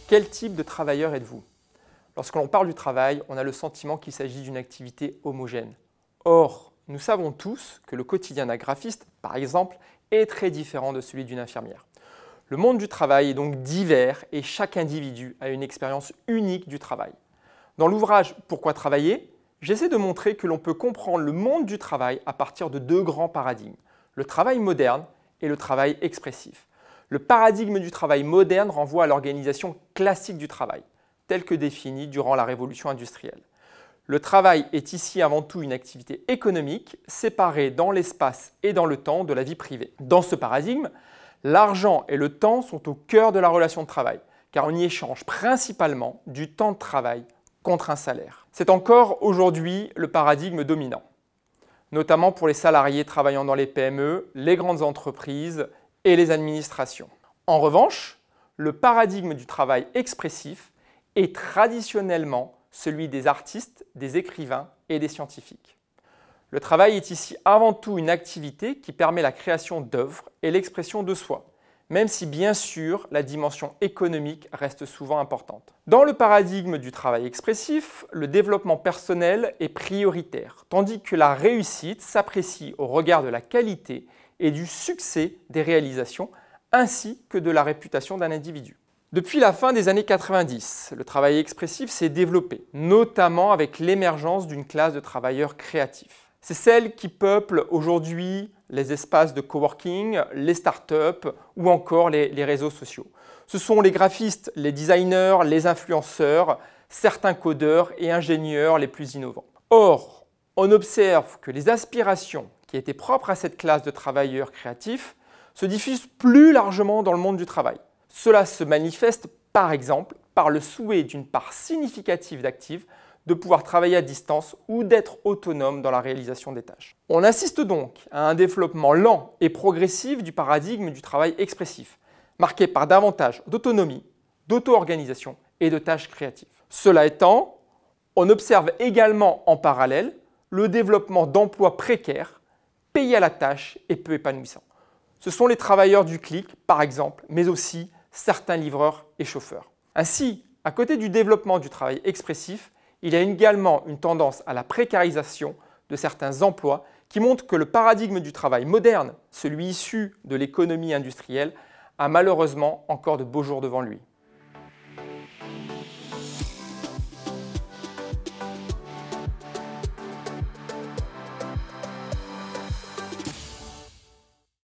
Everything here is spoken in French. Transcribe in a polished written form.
Quel type de travailleur êtes-vous? Lorsque l'on parle du travail, on a le sentiment qu'il s'agit d'une activité homogène. Or, nous savons tous que le quotidien d'un graphiste, par exemple, est très différent de celui d'une infirmière. Le monde du travail est donc divers et chaque individu a une expérience unique du travail. Dans l'ouvrage « Pourquoi travailler ?», j'essaie de montrer que l'on peut comprendre le monde du travail à partir de deux grands paradigmes, le travail moderne et le travail expressif. Le paradigme du travail moderne renvoie à l'organisation classique du travail, telle que définie durant la révolution industrielle. Le travail est ici avant tout une activité économique, séparée dans l'espace et dans le temps de la vie privée. Dans ce paradigme, l'argent et le temps sont au cœur de la relation de travail, car on y échange principalement du temps de travail contre un salaire. C'est encore aujourd'hui le paradigme dominant, notamment pour les salariés travaillant dans les PME, les grandes entreprises et les administrations. En revanche, le paradigme du travail expressif est traditionnellement celui des artistes, des écrivains et des scientifiques. Le travail est ici avant tout une activité qui permet la création d'œuvres et l'expression de soi, même si bien sûr la dimension économique reste souvent importante. Dans le paradigme du travail expressif, le développement personnel est prioritaire, tandis que la réussite s'apprécie au regard de la qualité et du succès des réalisations, ainsi que de la réputation d'un individu. Depuis la fin des années 90, le travail expressif s'est développé, notamment avec l'émergence d'une classe de travailleurs créatifs. C'est celle qui peuple aujourd'hui les espaces de coworking, les startups ou encore les réseaux sociaux. Ce sont les graphistes, les designers, les influenceurs, certains codeurs et ingénieurs les plus innovants. Or, on observe que les aspirations qui étaient propres à cette classe de travailleurs créatifs se diffusent plus largement dans le monde du travail. Cela se manifeste par exemple par le souhait d'une part significative d'actifs de pouvoir travailler à distance ou d'être autonome dans la réalisation des tâches. On assiste donc à un développement lent et progressif du paradigme du travail expressif, marqué par davantage d'autonomie, d'auto-organisation et de tâches créatives. Cela étant, on observe également en parallèle le développement d'emplois précaires, payés à la tâche et peu épanouissants. Ce sont les travailleurs du clic, par exemple, mais aussi certains livreurs et chauffeurs. Ainsi, à côté du développement du travail expressif, il y a également une tendance à la précarisation de certains emplois qui montre que le paradigme du travail moderne, celui issu de l'économie industrielle, a malheureusement encore de beaux jours devant lui.